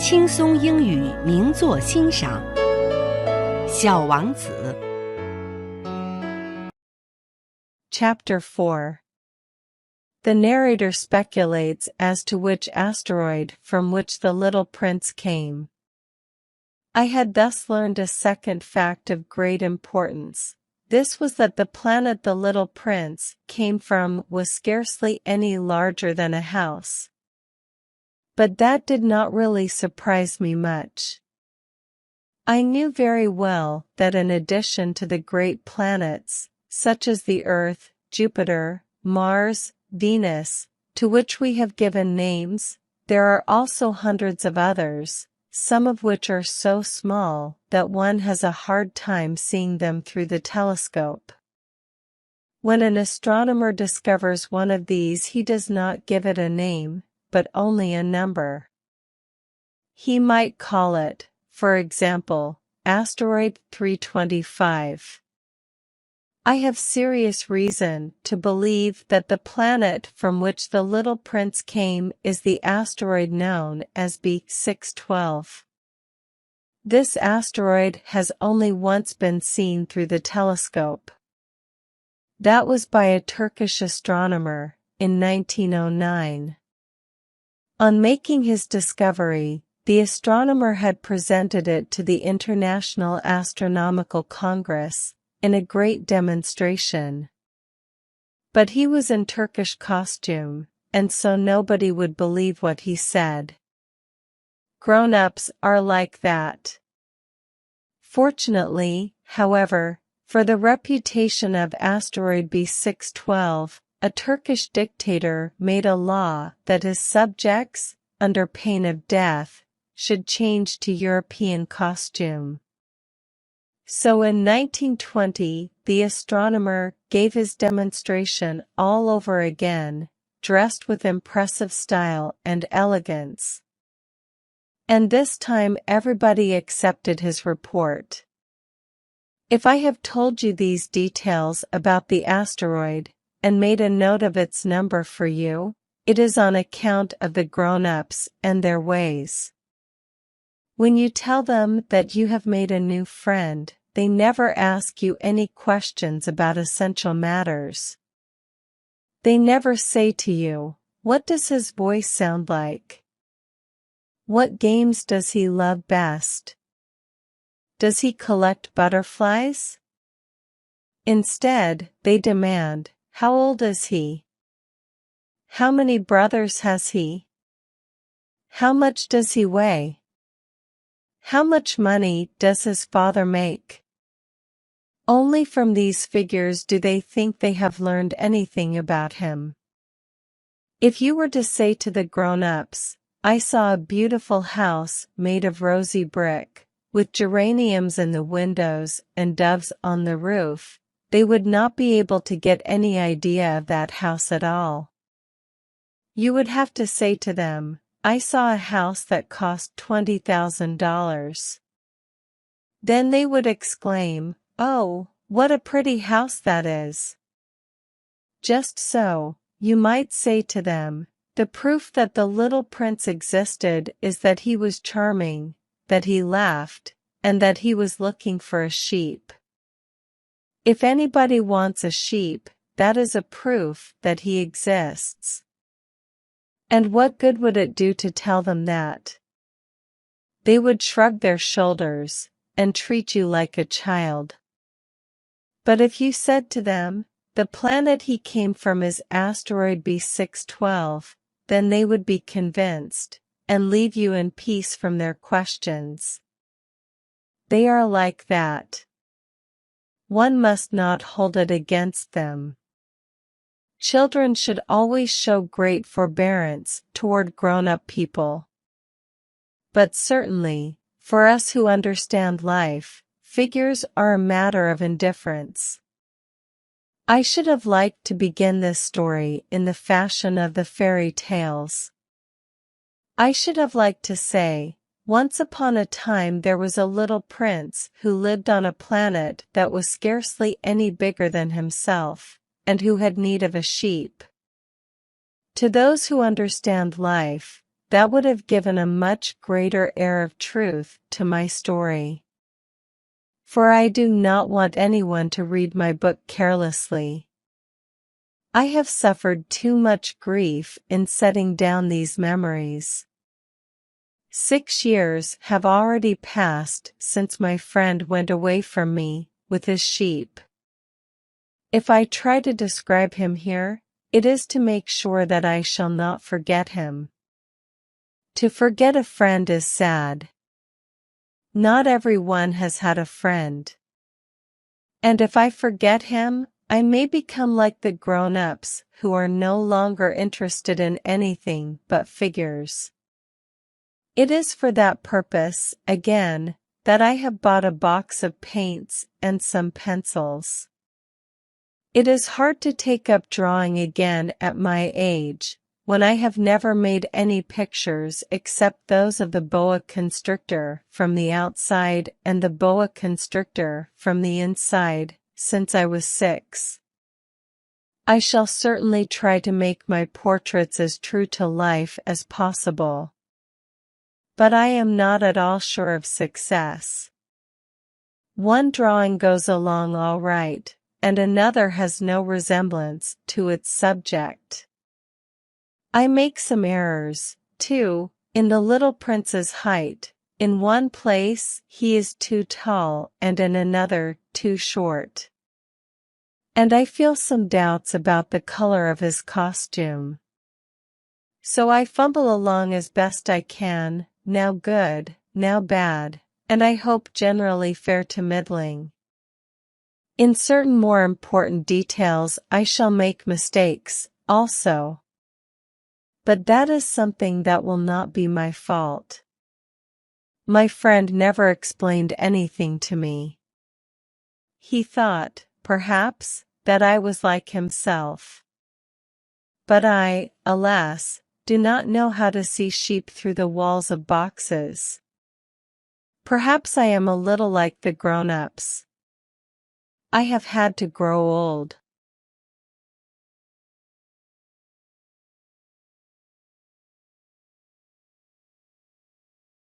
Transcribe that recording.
轻松英语名作欣赏，小王子。Chapter 4. The narrator speculates as to which asteroid from which the little prince came. I had thus learned a second fact of great importance. This was that the planet the little prince came from was scarcely any larger than a house. But that did not really surprise me much. I knew very well that in addition to the great planets, such as the Earth, Jupiter, Mars, Venus, to which we have given names, there are also hundreds of others, some of which are so small that one has a hard time seeing them through the telescope. When an astronomer discovers one of these, he does not give it a name, but only a number. He might call it, for example, asteroid 325. I have serious reason to believe that the planet from which the little prince came is the asteroid known as B612. This asteroid has only once been seen through the telescope. That was by a Turkish astronomer, in 1909. On making his discovery, the astronomer had presented it to the International Astronomical Congress, in a great demonstration. But he was in Turkish costume, and so nobody would believe what he said. Grown-ups are like that. Fortunately, however, for the reputation of asteroid B612, a Turkish dictator made a law that his subjects, under pain of death, should change to European costume. So in 1920, the astronomer gave his demonstration all over again, dressed with impressive style and elegance. And this time everybody accepted his report. If I have told you these details about the asteroid, and made a note of its number for you, it is on account of the grown-ups and their ways. When you tell them that you have made a new friend, they never ask you any questions about essential matters. They never say to you, "What does his voice sound like? What games does he love best? Does he collect butterflies?" Instead, they demand, "How old is he? How many brothers has he? How much does he weigh? How much money does his father make?" Only from these figures do they think they have learned anything about him. If you were to say to the grown-ups, "I saw a beautiful house made of rosy brick, with geraniums in the windows and doves on the roof," they would not be able to get any idea of that house at all. You would have to say to them, "I saw a house that cost $20,000. Then they would exclaim, "Oh, what a pretty house that is." Just so, you might say to them, "The proof that the little prince existed is that he was charming, that he laughed, and that he was looking for a sheep. If anybody wants a sheep, that is a proof that he exists." And what good would it do to tell them that? They would shrug their shoulders, and treat you like a child. But if you said to them, "The planet he came from is asteroid B612, then they would be convinced, and leave you in peace from their questions. They are like that. One must not hold it against them. Children should always show great forbearance toward grown-up people. But certainly, for us who understand life, figures are a matter of indifference. I should have liked to begin this story in the fashion of the fairy tales. I should have liked to say, "Once upon a time there was a little prince who lived on a planet that was scarcely any bigger than himself, and who had need of a sheep." To those who understand life, that would have given a much greater air of truth to my story. For I do not want anyone to read my book carelessly. I have suffered too much grief in setting down these memories. 6 years have already passed since my friend went away from me with his sheep. If I try to describe him here, it is to make sure that I shall not forget him. To forget a friend is sad. Not everyone has had a friend. And if I forget him, I may become like the grown-ups who are no longer interested in anything but figures. It is for that purpose, again, that I have bought a box of paints and some pencils. It is hard to take up drawing again at my age, when I have never made any pictures except those of the boa constrictor from the outside and the boa constrictor from the inside, since I was 6. I shall certainly try to make my portraits as true to life as possible. But I am not at all sure of success. One drawing goes along all right, and another has no resemblance to its subject. I make some errors, too, in the little prince's height. In one place he is too tall and in another too short. And I feel some doubts about the color of his costume. So I fumble along as best I can, now good, now bad, and I hope generally fair to middling. In certain more important details I shall make mistakes, also. But that is something that will not be my fault. My friend never explained anything to me. He thought, perhaps, that I was like himself. But I, alas, do not know how to see sheep through the walls of boxes. Perhaps I am a little like the grown-ups. I have had to grow old.